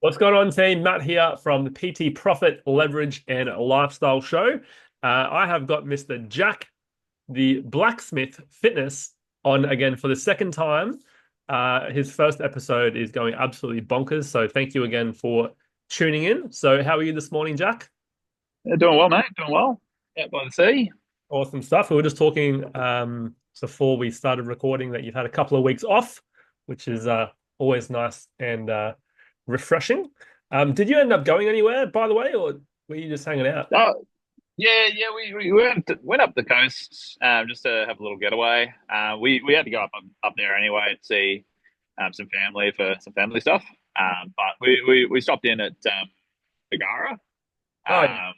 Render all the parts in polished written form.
What's going on, team? Matt here from the PT Profit, Leverage, and Lifestyle Show. I have got Mr. Jack, the Blacksmith Fitness, on again for the second time. His first episode is going absolutely bonkers. So thank you again for tuning in. So how are you this morning, Jack? Yeah, doing well, mate. Doing well. Out by the sea. Awesome stuff. We were just talking before we started recording that you've had a couple of weeks off, which is always nice and refreshing. Did you end up going anywhere, by the way, or were you just hanging out? Oh, yeah. We went up the coast just to have a little getaway. We had to go up there anyway to see some family for some family stuff. But we stopped in at Figara. Oh, yeah. Um,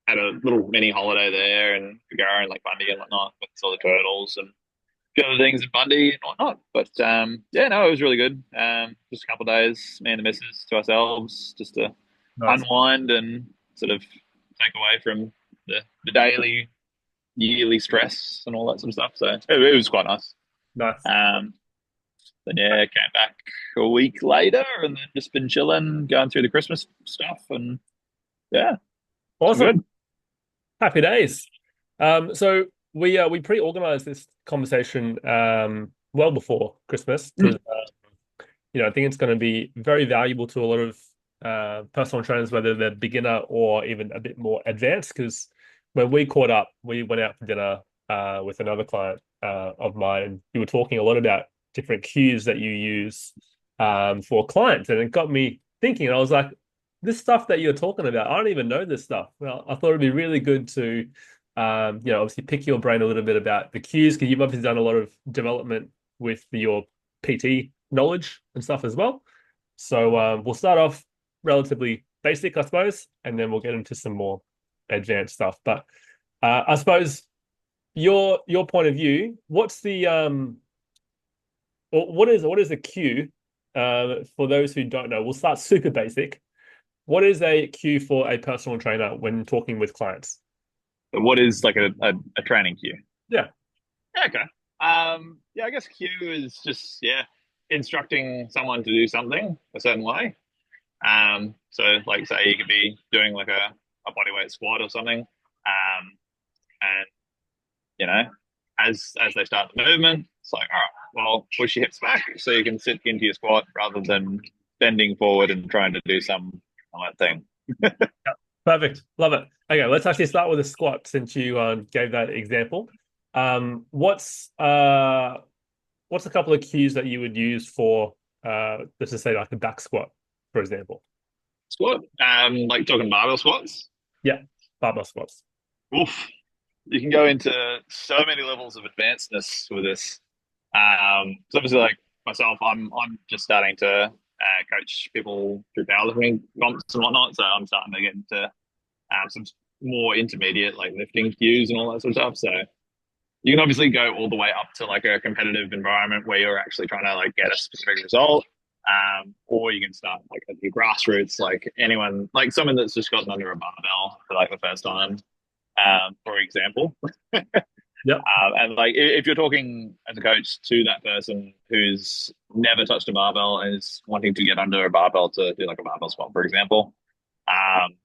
had a little mini holiday there in Figara and like Bundy and whatnot. With saw the turtles and a few other things in Bundy and whatnot. But yeah, no, it was really good. Just a couple of days, me and the missus to ourselves, just to Nice. unwind and sort of take away from the daily, yearly stress and all that sort of stuff. So it was quite nice. Nice. Um, then yeah, came back a week later and then just been chilling, going through the Christmas stuff, and yeah, it's been Awesome. good. Happy days. So we pre-organized this conversation well before Christmas because Mm. I think it's going to be very valuable to a lot of personal trainers, whether they're beginner or even a bit more advanced. Because when we caught up, we went out for dinner with another client of mine, and you were talking a lot about different cues that you use for clients, and it got me thinking. And I was like, this stuff that you're talking about, I don't even know this stuff. Well, I thought it'd be really good to, obviously pick your brain a little bit about the cues because you've obviously done a lot of development with your PT knowledge and stuff as well. So we'll start off relatively basic, I suppose, and then we'll get into some more advanced stuff. But I suppose your point of view, what's the or what is a cue for those who don't know? We'll start super basic. What is a cue for a personal trainer when talking with clients? But what is like a training cue? Yeah. Yeah, okay. Yeah, I guess cue is just instructing someone to do something a certain way. So like say you could be doing like a bodyweight squat or something. And you know, as they start the movement, it's like, all right, well, push your hips back so you can sit into your squat rather than bending forward and trying to do some that thing. Perfect. Love it. Okay, let's actually start with a squat since you gave that example. What's a couple of cues that you would use for let's just say like a back squat, for example? Squat. Like talking barbell squats. Yeah, barbell squats. Oof. You can go into so many levels of advancedness with this. So obviously, like myself, I'm just starting to coach people through powerlifting comps and whatnot. So I'm starting to get into some more intermediate like lifting cues and all that sort of stuff. So you can obviously go all the way up to like a competitive environment where you're actually trying to like get a specific result. Or you can start like at your grassroots, like anyone, like someone that's just gotten under a barbell for like the first time, for example. Yep. And like if you're talking as a coach to that person who's never touched a barbell and is wanting to get under a barbell to do like a barbell squat, for example, um,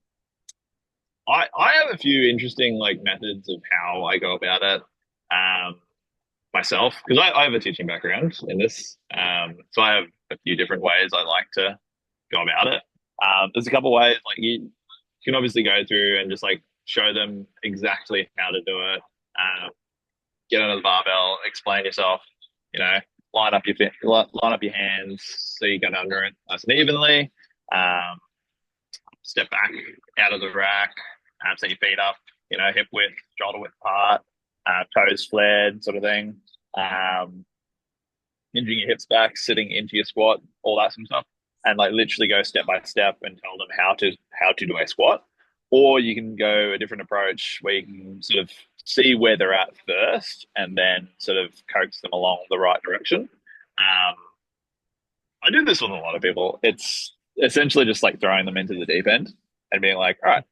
I have a few interesting like methods of how I go about it myself because I have a teaching background in this, so I have a few different ways I like to go about it. There's a couple ways like you can obviously go through and just like show them exactly how to do it. Get under the barbell, explain yourself, you know, line up your hands so you get under it nice and evenly. Um, Step back out of the rack, set your feet up, you know, hip width, shoulder width apart, toes flared, sort of thing. Um, Hinging your hips back, sitting into your squat, all that sort of stuff, and like literally go step by step and tell them how to do a squat. Or you can go a different approach where you can sort of see where they're at first and then sort of coax them along the right direction. Um, I do this with a lot of people. It's essentially just like throwing them into the deep end and being like, all right,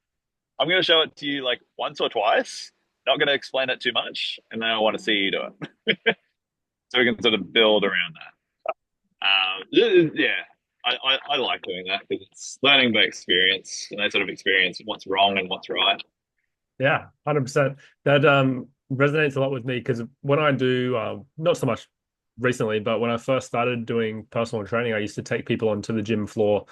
I'm going to show it to you like once or twice, not going to explain it too much, and then I want to see you do it. So we can sort of build around that. Yeah. I like doing that because it's learning by experience, and I sort of experience what's wrong and what's right. Yeah, 100%. That resonates a lot with me because when I do, not so much recently, but when I first started doing personal training, I used to take people onto the gym floor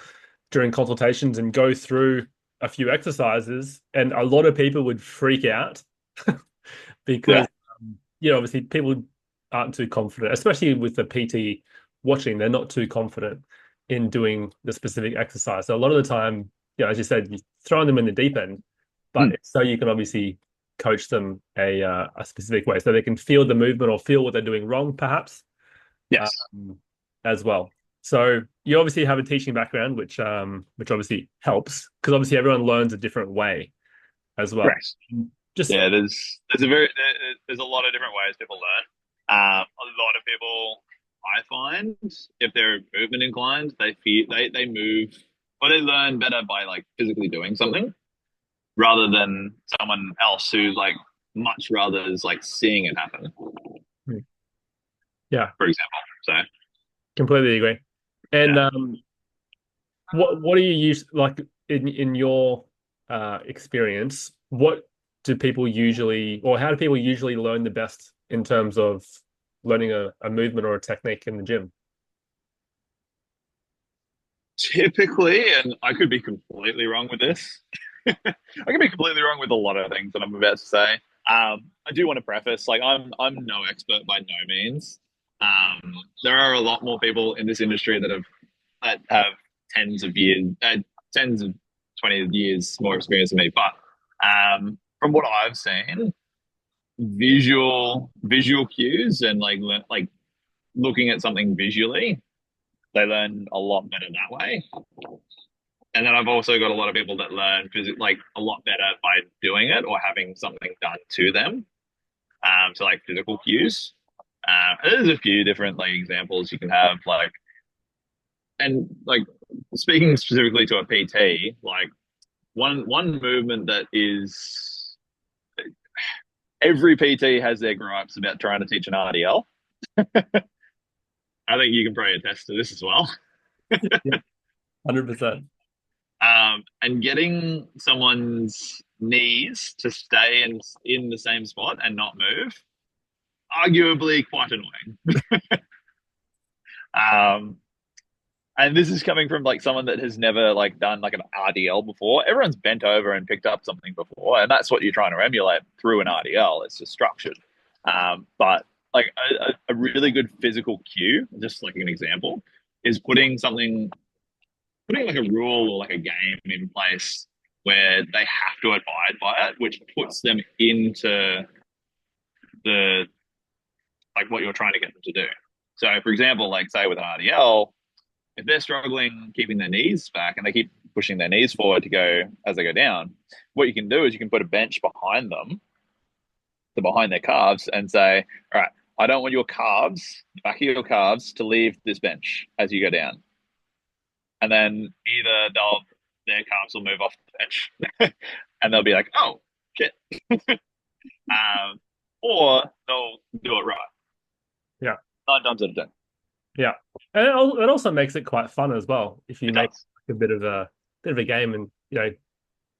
during consultations and go through a few exercises, and a lot of people would freak out Yeah. because obviously people aren't too confident, especially with the PT watching, they're not too confident in doing the specific exercise. So a lot of the time, as you said, you're throwing them in the deep end, but Mm. it's so you can obviously coach them a specific way so they can feel the movement or feel what they're doing wrong, perhaps, Yes. um, as well. So you obviously have a teaching background, which obviously helps because obviously everyone learns a different way as well. Correct. Just Yeah, there's a lot of different ways people learn. A lot of people I find if they're movement inclined, they move or they learn better by like physically doing something rather than someone else who like much rather is like seeing it happen, yeah, for example. So completely agree. And yeah. what do you use like in your experience? What do people usually, or how do people usually learn the best in terms of learning a movement or a technique in the gym? Typically, and I could be completely wrong with this. I could be completely wrong with a lot of things that I'm about to say. I do want to preface, like I'm no expert by no means. There are a lot more people in this industry that have tens of years, tens of 20 years more experience than me. But from what I've seen, visual cues and like looking at something visually, they learn a lot better that way. And then I've also got a lot of people that learn like a lot better by doing it or having something done to them. So like physical cues. There's a few different like examples you can have, like, and like speaking specifically to a PT, like one movement that is every PT has their gripes about trying to teach an RDL. I think you can probably attest to this as well. Yeah, 100%. And getting someone's knees to stay in the same spot and not move, arguably quite annoying. Um, and this is coming from like someone that has never like done like an RDL before. Everyone's bent over and picked up something before, and that's what you're trying to emulate through an RDL. It's just structured. But like a really good physical cue, just like an example, is putting like a rule or like a game in place where they have to abide by it, which puts them into the like what you're trying to get them to do. So, for example, like say with an RDL, if they're struggling keeping their knees back and they keep pushing their knees forward to go as they go down, what you can do is you can put a bench behind them, to behind their calves, and say, all right, I don't want your calves, back of your calves, to leave this bench as you go down. And then either their calves will move off the bench and they'll be like, oh shit. um, or they'll do it right Yeah, 9 times out of 10. yeah, and it also makes it quite fun as well if you It make does. a bit of a game, and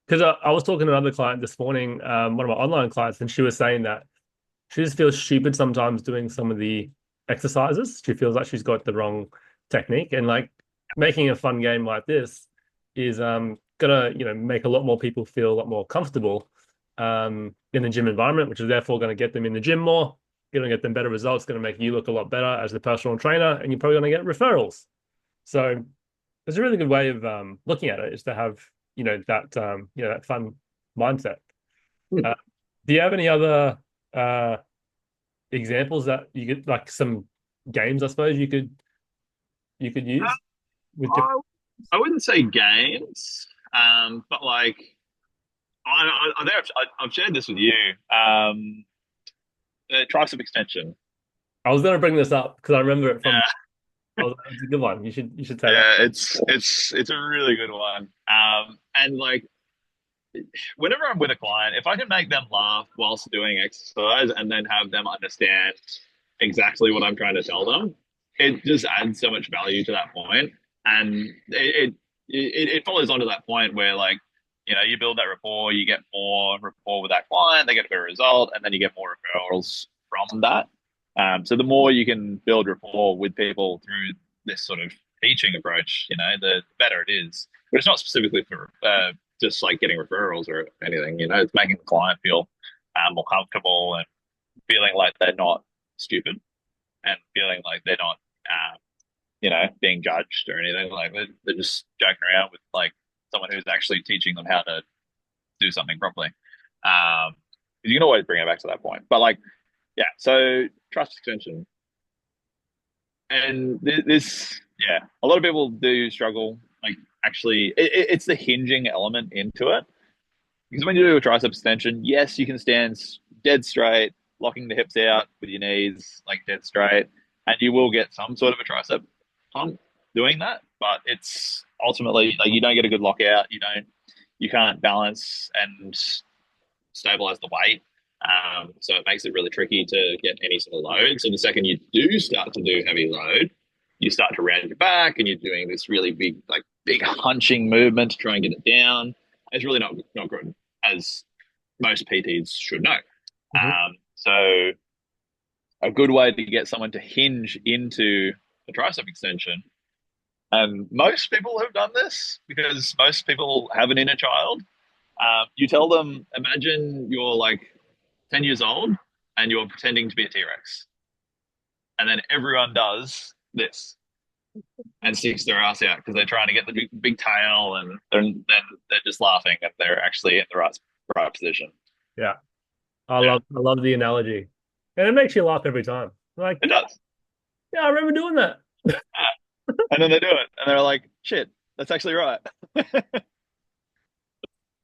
because I was talking to another client this morning, one of my online clients, and she was saying that she just feels stupid sometimes doing some of the exercises. She feels like she's got the wrong technique, and like making a fun game like this is gonna make a lot more people feel a lot more comfortable in the gym environment, which is therefore going to get them in the gym more, going to get them better results, going to make you look a lot better as the personal trainer, and you're probably going to get referrals. So it's a really good way of looking at it, is to have that fun mindset. Hmm. Uh, do you have any other uh, examples that you could, like some games, I suppose you could use with different? I, I wouldn't say games, but like I think I've shared this with you. Tricep extension. I was going to bring this up because I remember it from. Yeah, It's a good one. You should say that. yeah, it's a really good one. And like whenever I'm with a client, if I can make them laugh whilst doing exercise and then have them understand exactly what I'm trying to tell them, it just adds so much value to that point. And it follows on to that point where like, you build that rapport, you get more rapport with that client, they get a better result, and then you get more referrals from that. So the more you can build rapport with people through this sort of teaching approach, the better it is. But it's not specifically for just like getting referrals or anything. It's making the client feel more comfortable and feeling like they're not stupid and feeling like they're not being judged or anything. Like they're just joking around with like someone who's actually teaching them how to do something properly. Um, you can always bring it back to that point. But like, yeah, so trust extension. And this, yeah, a lot of people do struggle. Like, actually, it's the hinging element into it. Because when you do a tricep extension, yes, you can stand dead straight, locking the hips out with your knees, like dead straight, and you will get some sort of a tricep pump doing that. But it's ultimately like you don't get a good lockout. You can't balance and stabilize the weight. So it makes it really tricky to get any sort of load. So the second you do start to do heavy load, you start to round your back and you're doing this really big hunching movement to try and get it down. It's really not good, as most PTs should know. Mhm. So a good way to get someone to hinge into a tricep extension, and most people have done this because most people have an inner child. You tell them, imagine you're like 10 years old and you're pretending to be a T Rex. And then everyone does this and sticks their ass out because they're trying to get the big tail, and then they're just laughing and they're actually in the right position. Yeah, Yeah, I love the analogy, and it makes you laugh every time. Like, it does. yeah, I remember doing that. And then they do it and they're like, shit, that's actually right.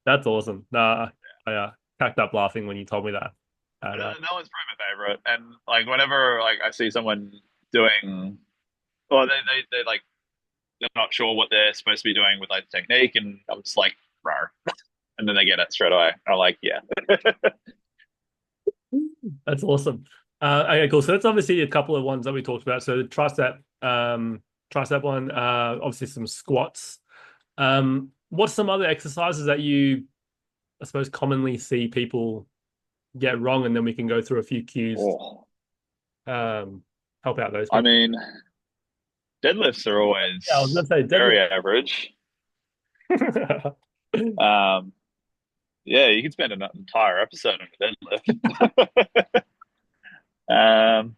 That's awesome. Nah, I cracked up laughing when you told me that. And No one's probably my favorite. And like whenever like I see someone doing, or they like they're not sure what they're supposed to be doing with like the technique, and I'm just like, rar. And then they get it straight away. I'm like, yeah. that's awesome. Okay, cool. So that's obviously a couple of ones that we talked about. So the tricep one, obviously some squats. What's some other exercises that you, I suppose, commonly see people get wrong, and then we can go through a few cues, Oh, um, help out those I people. mean, deadlifts are Yeah, I was always gonna say very deadlift. average. Um, yeah, you could spend an entire episode on a deadlift. Um,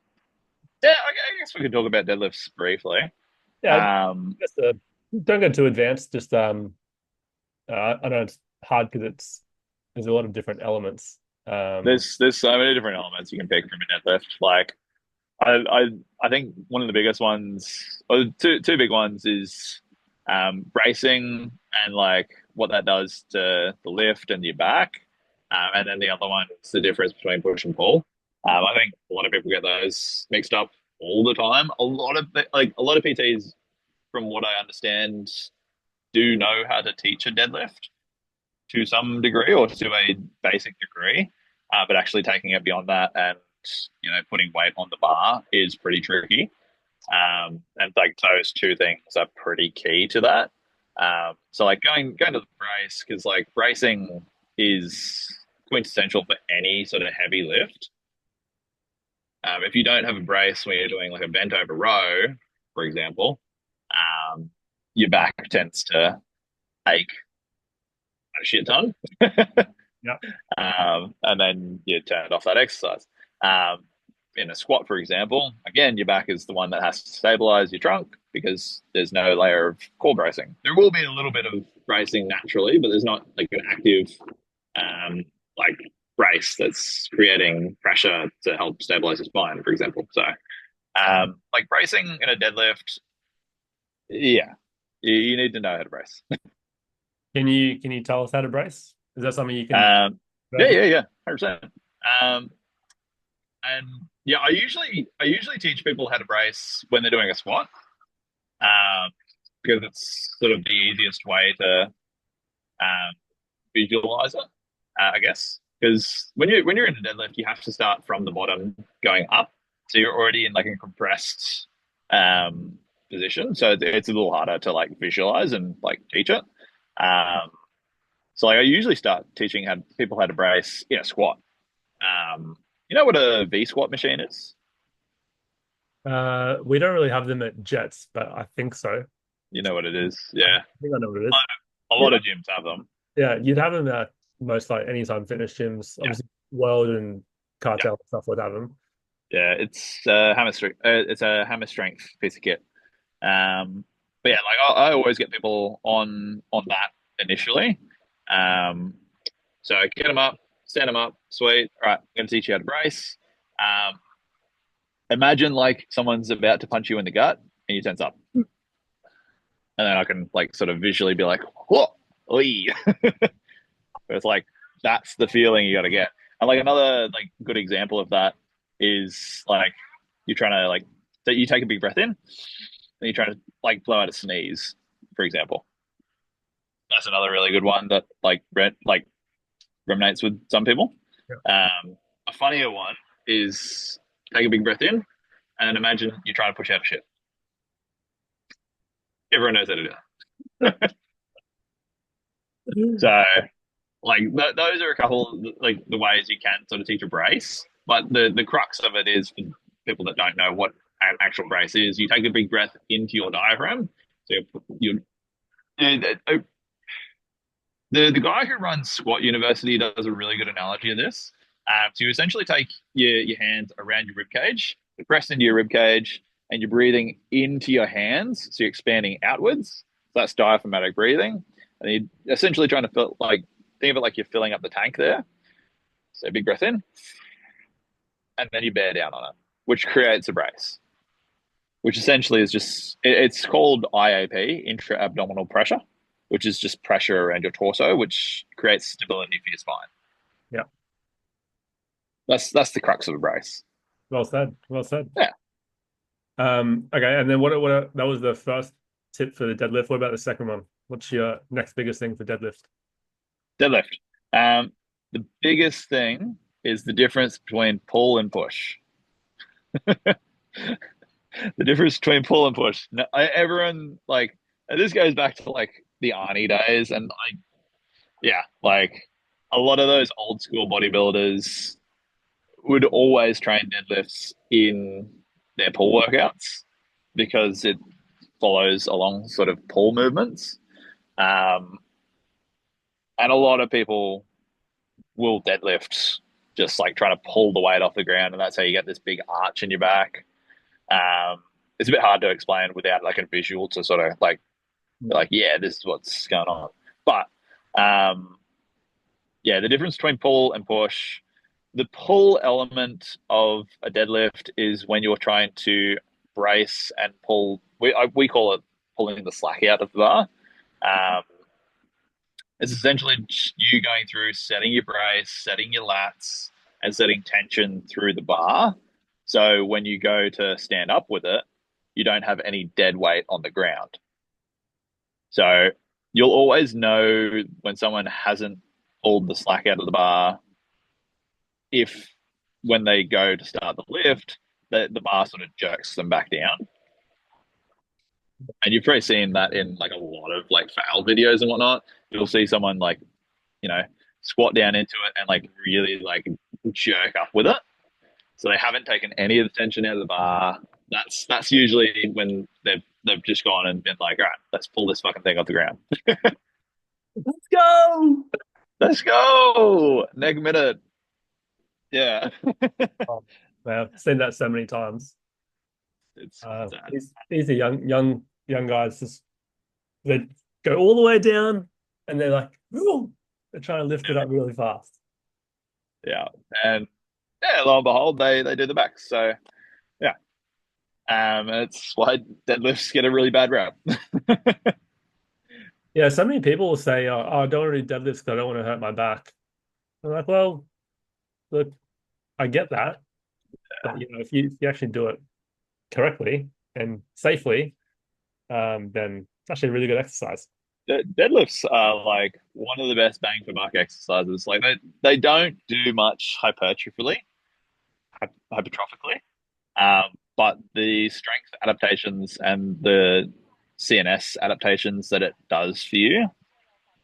yeah, I guess we could talk about deadlifts briefly. Yeah, Um, just don't go too advanced. Just I know it's hard because there's a lot of different elements. Um, there's so many different elements you can pick from a deadlift. Like I think one of the biggest ones, or two big ones, is bracing and like what that does to the lift and your back, and then the other one is the difference between push and pull. I think a lot of people get those mixed up all the time. A lot of PTs, from what I understand, do know how to teach a deadlift to some degree or to a basic degree, but actually taking it beyond that and putting weight on the bar is pretty tricky. And like those two things are pretty key to that. So like going to the brace, because like bracing is quintessential for any sort of heavy lift. If you don't have a brace when you're doing like a bent over row, for example, um, your back tends to ache a shit ton. yeah. And then you turn it off that exercise. Um, in a squat, for example, again, your back is the one that has to stabilize your trunk because there's no layer of core bracing. There will be a little bit of bracing naturally, but there's not like an active like brace that's creating pressure to help stabilize the spine, for example. So, like bracing in a deadlift, yeah, you need to know how to brace. Can you tell us how to brace? Is that something you can Um, go yeah, through? yeah, yeah, 100%. Um, And yeah, I usually teach people how to brace when they're doing a squat, um, because it's sort of the easiest way to visualize it, I guess. Because when you're in a deadlift, you have to start from the bottom going up, so you're already in like a compressed, um, position, so it's a little harder to like visualize and like teach it. Um, so like I usually start teaching how people how to brace in a squat. Um, you know what a V squat machine is? We don't really have them at Jets, but I think so. You know what it is? I Yeah, think I know what it is. a Yeah, lot of gyms have them. yeah, you'd have them at most like anytime fitness gyms. Yeah, Obviously, World and yeah, Cartel stuff would have them. yeah. It's a hammer strength piece of kit. But yeah, like I always get people on that initially. Um, so get them up, stand them up, sweet. All right, I'm going to teach you how to brace. Um, Imagine like someone's about to punch you in the gut and you tense up, and then I can like sort of visually be like, whoa, oi. It's like that's the feeling you got to get. And like another like good example of that is like you're trying to like that you take a big breath in and you're trying to like blow out a sneeze, for example. That's another really good one that like resonates with some people. Yeah. A funnier one is take a big breath in and then imagine you're trying to push out a shit. Everyone knows how to do that. So like those are a couple of, like the ways you can sort of teach a brace. But the crux of it is for people that don't know what an actual brace is. You take a big breath into your diaphragm. So you the guy who runs Squat University does a really good analogy of this. So you essentially take your hands around your rib cage, press into your rib cage, and you're breathing into your hands. So you're expanding outwards. So that's diaphragmatic breathing, and you're essentially trying to feel like think of it like you're filling up the tank there. So big breath in, and then you bear down on it, which creates a brace. Which essentially is just it's called IAP, intra-abdominal pressure, which is just pressure around your torso, which creates stability for your spine. Yeah. That's the crux of a brace. Well said. Well said. Yeah, Okay, and then that was the first tip for the deadlift. What about the second one? What's your next biggest thing for deadlift? deadlift. The biggest thing is the difference between pull and push. The difference between pull and push. No, everyone like this goes back to like the Arnie days, and like yeah, like a lot of those old school bodybuilders would always train deadlifts in their pull workouts because it follows along sort of pull movements. Um, and a lot of people will deadlift just like trying to pull the weight off the ground, and that's how you get this big arch in your back. It's a bit hard to explain without like a visual to sort of like yeah, this is what's going on. But um, yeah, the difference between pull and push. The pull element of a deadlift is when you're trying to brace and pull. We call it pulling the slack out of the bar. Um, it's essentially you going through setting your brace, setting your lats, and setting tension through the bar. So when you go to stand up with it, you don't have any dead weight on the ground. So you'll always know when someone hasn't pulled the slack out of the bar if when they go to start the lift, the bar sort of jerks them back down. And you've probably seen that in like a lot of like fail videos and whatnot. You'll see someone like, you know, squat down into it and like really like jerk up with it. So they haven't taken any of the tension out of the bar. That's usually when they've just gone and been like, all right, let's pull this fucking thing off the ground. Let's go. Let's go. Next minute. Yeah. Oh, man, I've seen that so many times. It's sad. These are young guys just they go all the way down and they're like, "Ooh," they're trying to lift it up really fast. Yeah. And yeah, lo and behold, they do the backs. So yeah. It's why deadlifts get a really bad rap. Yeah, so many people will say, "Oh, I don't want to do deadlifts because I don't want to hurt my back." I'm like, well, look, I get that, but if you actually do it correctly and safely, then it's actually a really good exercise. Deadlifts are like one of the best bang for buck exercises. Like they don't do much hypertrophically. Um, but the strength adaptations and the CNS adaptations that it does for you,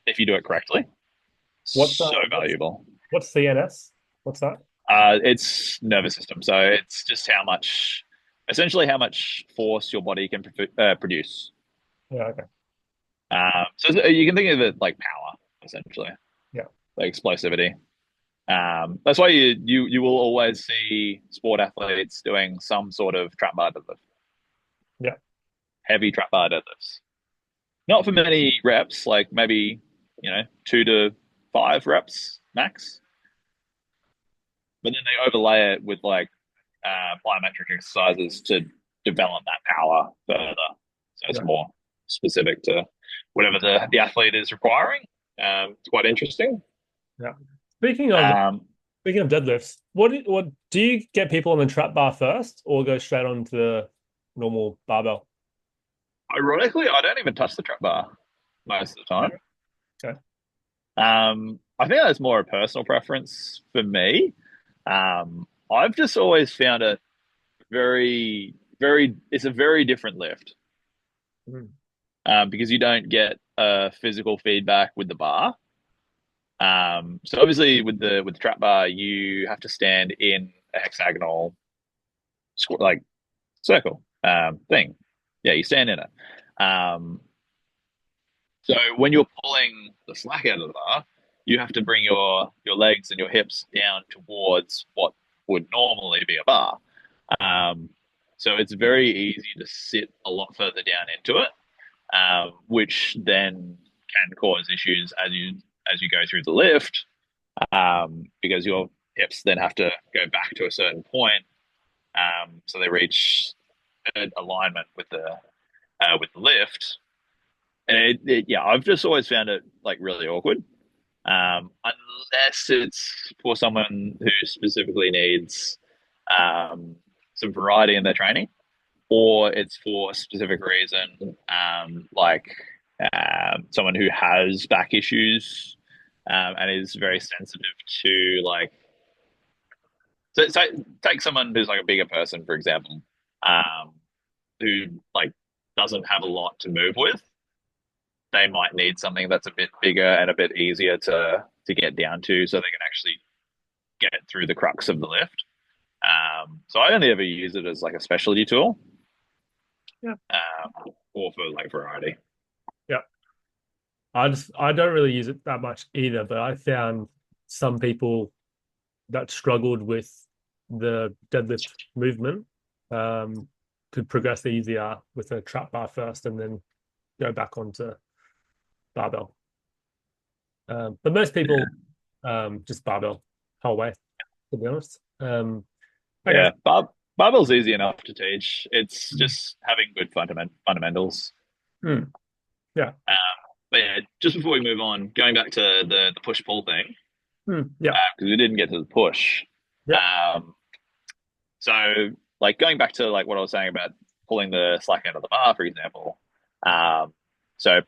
if you do it correctly, What's so valuable. what's CNS? What's that? It's nervous system. So it's just essentially how much force your body can produce. Yeah, okay. So you can think of it like power, essentially, Yeah. like explosivity. That's why you will always see sport athletes doing some sort of trap bar deadlift, Yeah. heavy trap bar deadlifts. Not for many reps, like maybe 2 to 5 reps max, but then they overlay it with like plyometric exercises to develop that power further. So it's Yeah. more specific to whatever the athlete is requiring. It's quite interesting. Yeah. Speaking of Um, speaking of deadlifts, what do you get people on the trap bar first or go straight on to the normal barbell? Ironically, I don't even touch the trap bar most of the time. Okay. I think that's more a personal preference for me. I've just always found it it's a very different lift Mm. because you don't get physical feedback with the bar. So obviously with the trap bar, you have to stand in a hexagonal like circle thing. Yeah, you stand in it. So when you're pulling the slack out of the bar, you have to bring your legs and your hips down towards what would normally be a bar. Um, so it's very easy to sit a lot further down into it, which then can cause issues as you go through the lift, because your hips then have to go back to a certain point, so they reach alignment with the lift. And yeah, I've just always found it like really awkward, unless it's for someone who specifically needs um, some variety in their training, or it's for a specific reason, like someone who has back issues and is very sensitive to like. So take someone who's like a bigger person, for example, um, who like doesn't have a lot to move with. They might need something that's a bit bigger and a bit easier to get down to, so they can actually get through the crux of the lift. So I only ever use it as like a specialty tool, Yeah. or for like variety. Yeah. I don't really use it that much either, but I found some people that struggled with the deadlift movement could progress easier with a trap bar first and then go back onto barbell. But most people just barbell whole way, to be honest. Okay. Yeah, barbell's easy enough to teach. It's just having good fundamentals. Hmm. Yeah. Um, but yeah, just before we move on, going back to the push pull thing, Yeah. because we didn't get to the push. Yeah. Um, so like going back to like what I was saying about pulling the slack out of the bar, for example. Um, so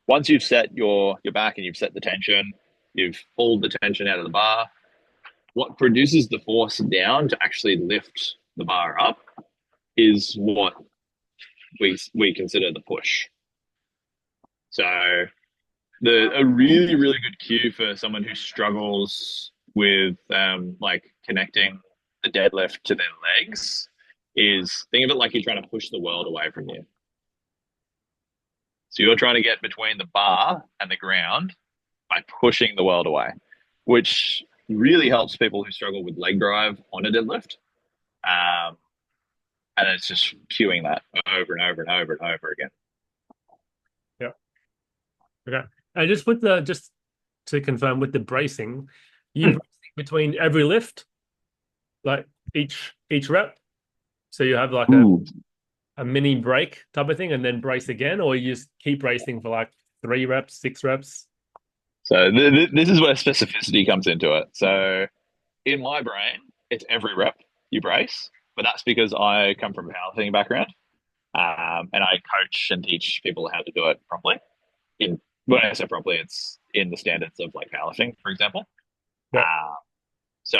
once you've set your back and you've set the tension, you've pulled the tension out of the bar. What produces the force down to actually lift the bar up is what we consider the push. So a really really good cue for someone who struggles with like connecting the deadlift to their legs is think of it like you're trying to push the world away from you. So you're trying to get between the bar and the ground by pushing the world away, which really helps people who struggle with leg drive on a deadlift. Um, and it's just cueing that over and over and over and over again. Yeah. Okay. And just with the just to confirm with the bracing, you bracing between every lift, like each rep. So you have like Ooh. a mini break type of thing and then brace again, or you just keep bracing for like 3 reps, 6 reps. So this is where specificity comes into it. So in my brain, it's every rep you brace, but that's because I come from a powerlifting background, and I coach and teach people how to do it properly. In When I say properly, it's in the standards of like powerlifting, for example. Yeah. So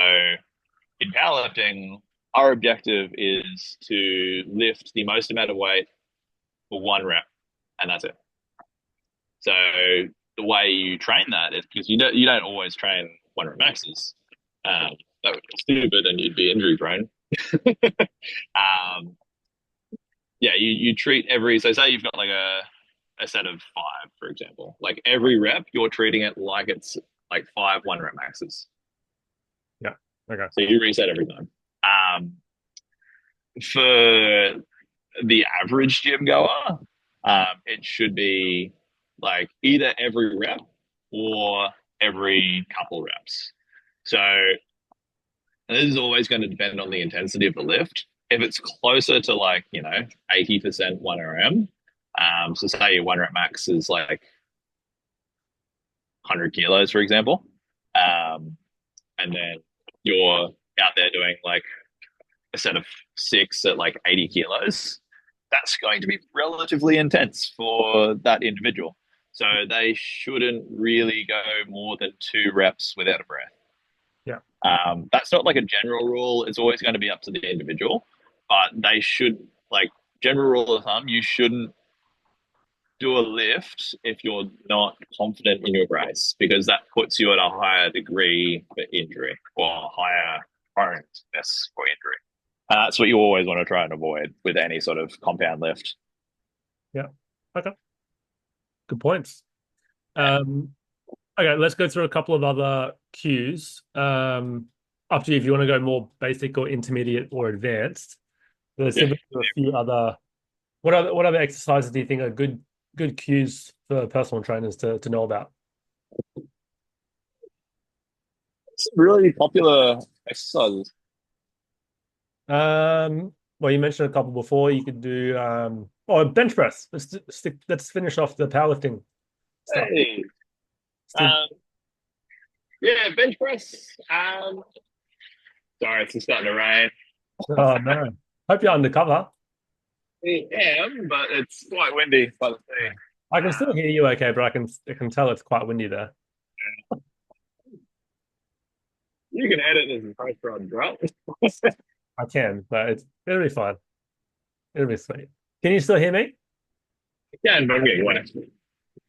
in powerlifting, our objective is to lift the most amount of weight for one rep, and that's it. So the way you train that is because you don't always train one rep maxes. That would be stupid, and you'd be injury prone. um, yeah, you treat every so say you've got like a set of five, for example. Like every rep, you're treating it like it's like five one rep maxes. Yeah. Okay. So you reset every time. For the average gym goer, it should be like either every rep or every couple reps. So this is always going to depend on the intensity of the lift. If it's closer to like, 80% 1RM, so say your one rep max is like 100 kilos, for example, and then you're out there doing like a set of six at like 80 kilos, that's going to be relatively intense for that individual. So they shouldn't really go more than two reps without a breath. Yeah. That's not like a general rule. It's always going to be up to the individual, but they should, like, general rule of thumb, you shouldn't do a lift if you're not confident in your brace because that puts you at a higher degree for injury or higher proneness for injury. And that's what you always want to try and avoid with any sort of compound lift. Yeah. Okay. Good points. Um, okay, let's go through a couple of other cues. Up to you if you want to go more basic or intermediate or advanced. Let's see Yeah. if we can do a few other. What other exercises do you think are good cues for personal trainers to know about? It's really popular exercises. Well, you mentioned a couple before. You could do bench press. Let's finish off the powerlifting stuff. Hey, Still, um, yeah, bench press. Sorry, it's just starting to rain. oh no. Hope you're undercover. I am, but it's quite windy by the sea. I can still hear you okay, but I can tell it's quite windy there. You can edit this in post prod, right? I can, but it'll be fine. It'll be sweet. Can you still hear me? Yeah, but I'm getting wet.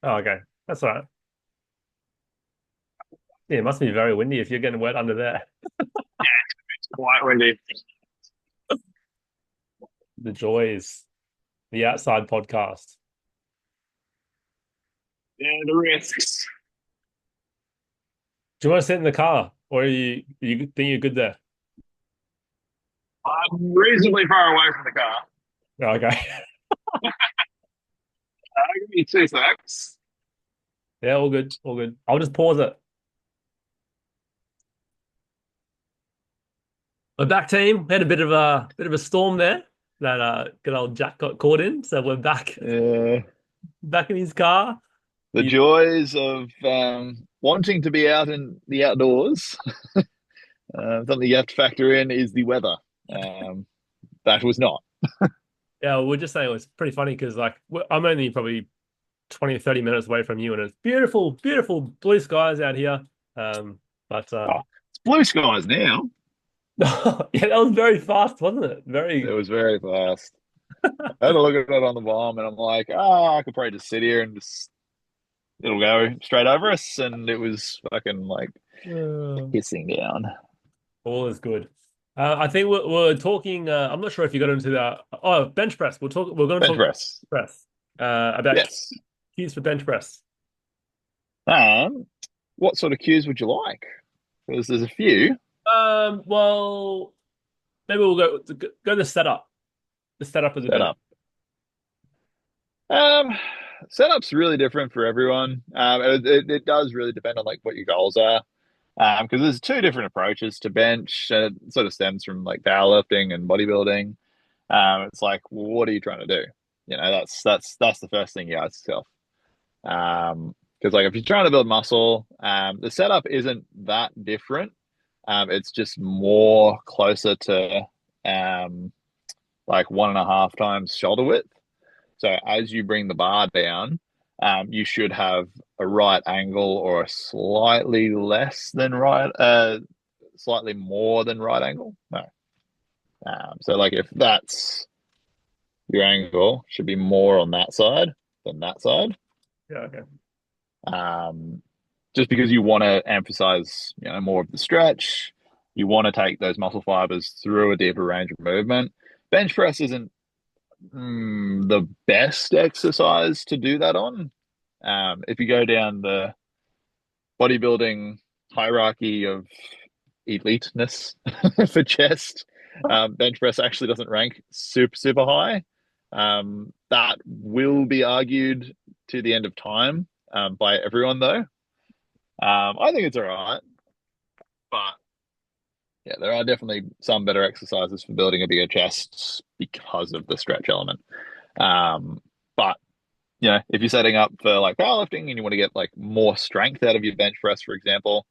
Oh, okay. That's all right. Yeah, it must be very windy if you're getting wet under there. Quite windy. The joys, the outside podcast. Yeah, the risks. Do you want to sit in the car, or you think you're good there? I'm reasonably far away from the car. Oh, okay. Give me 2 secs. Yeah, all good, all good. I'll just pause it. We're back, team. We had a bit of a storm there that good old Jack got caught in, so we're back Yeah. back in his car. The joys of wanting to be out in the outdoors. Something you have to factor in is the weather. That was not. Yeah, we're just saying it was pretty funny because I'm only probably 20 or 30 minutes away from you, and it's beautiful, beautiful blue skies out here. But Oh, it's blue skies now. yeah, that was very fast, wasn't it? It Very. was very fast. I had to look at it on the bomb, and I'm like, I could probably just sit here and just it'll go straight over us, and it was fucking like uh, hissing down. all is good. I think we're talking. I'm not sure if you got into the bench press. We're going to Bench talk press. press. About Yes. cues for bench press. Um, what sort of cues would you like? Because there's a few. Well, maybe we'll go the setup. The setup of the bench. Setup. Um, Setup's really different for everyone. It does really depend on like what your goals are. Because there's two different approaches to bench. It sort of stems from like powerlifting and bodybuilding. It's like, what are you trying to do? That's the first thing you ask yourself. Because like if you're trying to build muscle, the setup isn't that different. It's just more closer to like 1.5 times shoulder width. So as you bring the bar down, you should have a right angle or a slightly less than right, slightly more than right angle. No, So like if that's your angle, should be more on that side than that side. Yeah, okay. Um, just because you want to emphasize, more of the stretch, you want to take those muscle fibers through a deeper range of movement. Bench press isn't the best exercise to do that on. If you go down the bodybuilding hierarchy of eliteness for chest, bench press actually doesn't rank super, super high. That will be argued to the end of time by everyone, though. I think it's all right, but yeah, there are definitely some better exercises for building a bigger chest because of the stretch element. But if you're setting up for like powerlifting and you want to get like more strength out of your bench press, for example,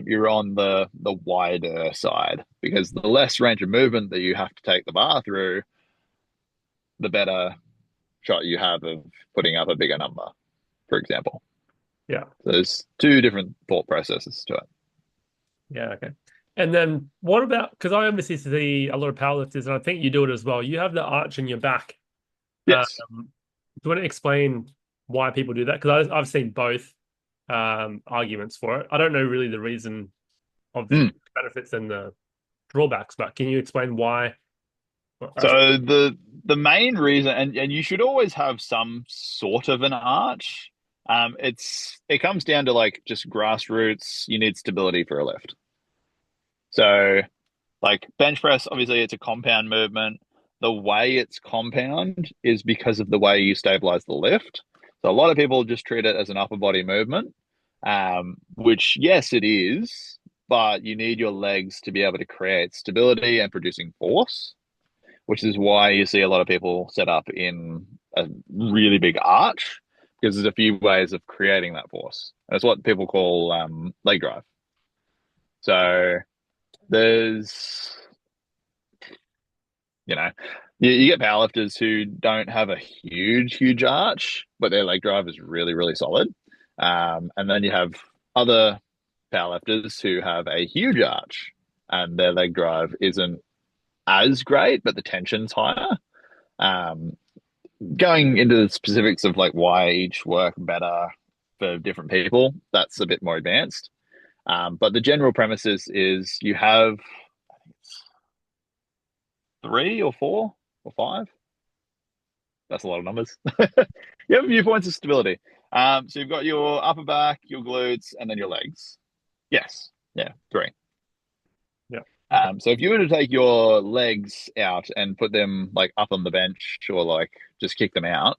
you're on the wider side because the less range of movement that you have to take the bar through, the better shot you have of putting up a bigger number, for example. Yeah. So there's two different thought processes to it. Yeah, okay. And then what about, because I obviously see a lot of powerlifters, and I think you do it as well. You have the arch in your back. Um, Yes. do you want to explain why people do that? Because I've seen both arguments for it. I don't know really the reason of the Mm. benefits and the drawbacks, but can you explain why? So the main reason, and you should always have some sort of an arch. It comes down to like just grassroots. You need stability for a lift. So like bench press, obviously it's a compound movement. The way it's compound is because of the way you stabilize the lift. So a lot of people just treat it as an upper body movement, which yes, it is, but you need your legs to be able to create stability and producing force, which is why you see a lot of people set up in a really big arch because there's a few ways of creating that force. And it's what people call leg drive. So there's, you know, you get powerlifters who don't have a huge, huge arch, but their leg drive is really, really solid. And then you have other powerlifters who have a huge arch and their leg drive isn't as great, but the tension's higher. Um, Going into the specifics of like why each work better for different people, that's a bit more advanced. But the general premise is you have three or four or five. That's a lot of numbers. You have viewpoints of stability. So you've got your upper back, your glutes, and then your legs. Yes. Yeah, three. Yeah. Okay. So if you were to take your legs out and put them like up on the bench or like just kick them out,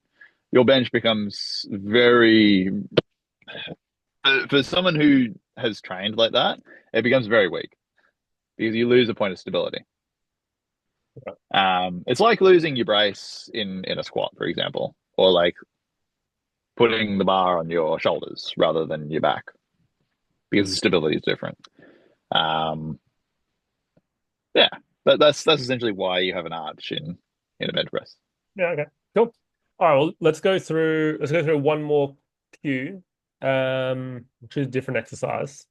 your bench becomes very for someone who has trained like that, it becomes very weak because you lose a point of stability. It's like losing your brace in a squat, for example, or like putting the bar on your shoulders rather than your back because the stability is different. Um, yeah, that's essentially why you have an arch in a bench press. Yeah, okay. Cool. All right, well, let's go through one more cue, which is a different exercise.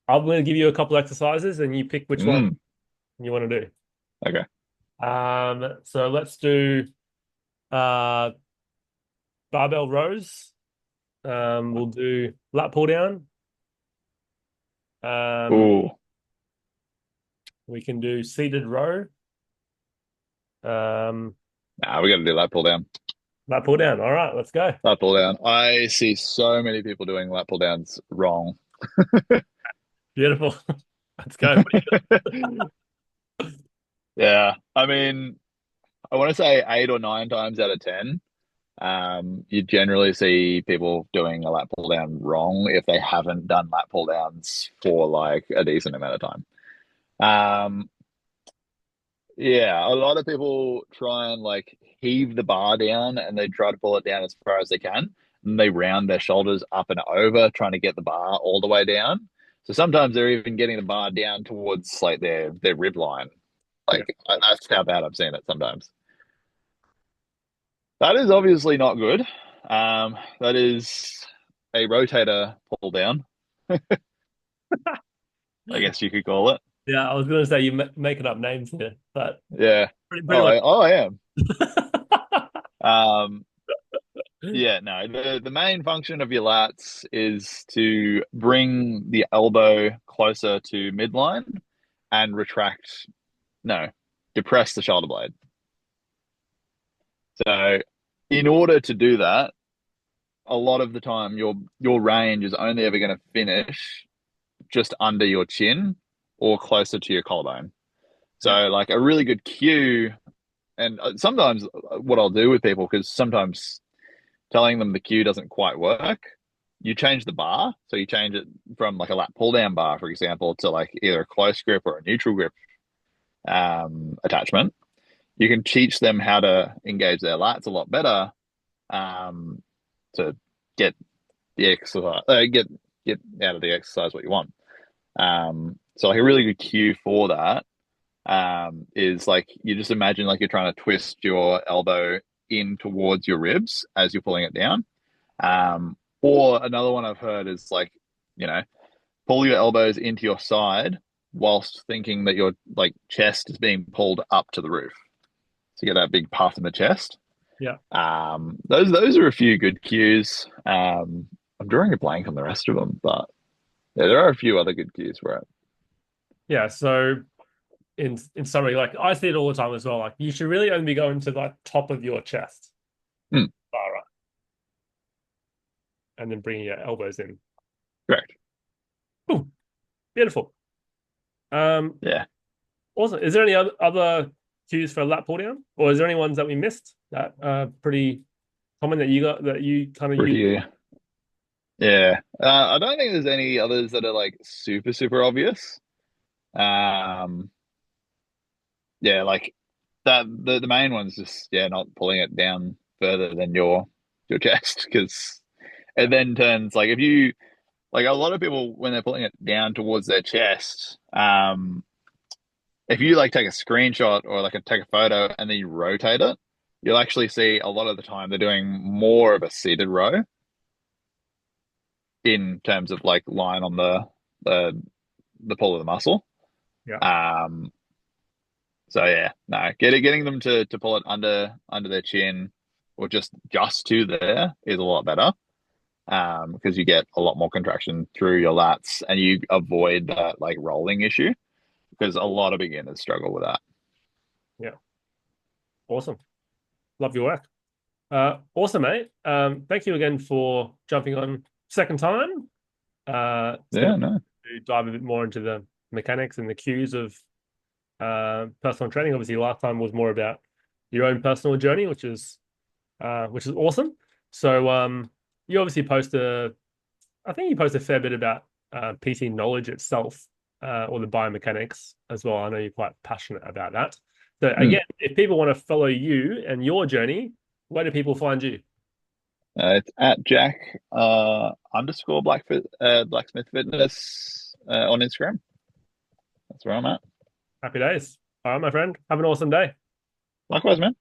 I'm going to give you a couple exercises and you pick which one Mm, you want to do. okay. So let's do uh barbell rows. We'll do lat pull down. Um, Ooh, we can do seated row. Um, nah, we got to do lat pull down. lat pull down. All right, let's go. Lat pull down. I see so many people doing lat pull downs wrong. Beautiful. Let's go. Yeah, I mean, I want to say 8 or 9 times out of 10, you generally see people doing a lat pull down wrong if they haven't done lat pull downs for like a decent amount of time. Um, yeah, a lot of people try and like heave the bar down and they try to pull it down as far as they can. And they round their shoulders up and over, trying to get the bar all the way down. So sometimes they're even getting the bar down towards like their rib line. Yeah. Like that's how bad I've seen it sometimes. That is obviously not good. That is a rotator pull down, I guess you could call it. Yeah, I was going to say you're making up names here, but Yeah. pretty much. Oh, I am. Um, yeah, no, the main function of your lats is to bring the elbow closer to midline and retract, no, depress the shoulder blade. So, in order to do that, a lot of the time your range is only ever going to finish just under your chin or closer to your collarbone. So, Yeah, like a really good cue, and sometimes what I'll do with people, because sometimes telling them the cue doesn't quite work, you change the bar. So you change it from like a lat pull down bar, for example, to like either a close grip or a neutral grip attachment. You can teach them how to engage their lats a lot better um, to get the exercise, get out of the exercise what you want. So like a really good cue for that is like you just imagine like you're trying to twist your elbow in towards your ribs as you're pulling it down. Or another one I've heard is like, you know, pull your elbows into your side whilst thinking that your like chest is being pulled up to the roof. So you get that big puff in the chest. yeah, Those are a few good cues. I'm drawing a blank on the rest of them, but yeah, there are a few other good cues for it. yeah. So in summary, like I see it all the time as well. Like you should really only be going to like top of your chest, Hmm, bar up, and then bringing your elbows in. correct. Ooh, beautiful. Um, Yeah. awesome. Is there any other cues for lat pull down, or is there any ones that we missed that are pretty common that you got that you kind of use? Pretty. Yeah. I don't think there's any others that are like super, super obvious. Um, yeah, like that the main one's just yeah, not pulling it down further than your chest because it Yeah, then turns like if you like a lot of people when they're pulling it down towards their chest, if you like take a screenshot or like take a photo and then you rotate it, you'll actually see a lot of the time they're doing more of a seated row in terms of like line on the the pull of the muscle. yeah, Um, so yeah, no, getting them to pull it under their chin or just to there is a lot better. Because you get a lot more contraction through your lats and you avoid that like rolling issue because a lot of beginners struggle with that. yeah. Awesome. Love your work. Awesome, mate. Thank you again for jumping on second time. It's been Yeah, no. to dive a bit more into the mechanics and the cues of personal training. Obviously, last time was more about your own personal journey, which is awesome. So you obviously I think you post a fair bit about PT knowledge itself, or the biomechanics as well. I know you're quite passionate about that. So Hmm. again, if people want to follow you and your journey, where do people find you? It's at Jack underscore Blacksmith Fitness on Instagram. That's where I'm at. Happy days. All right, my friend. Have an awesome day. Likewise, man.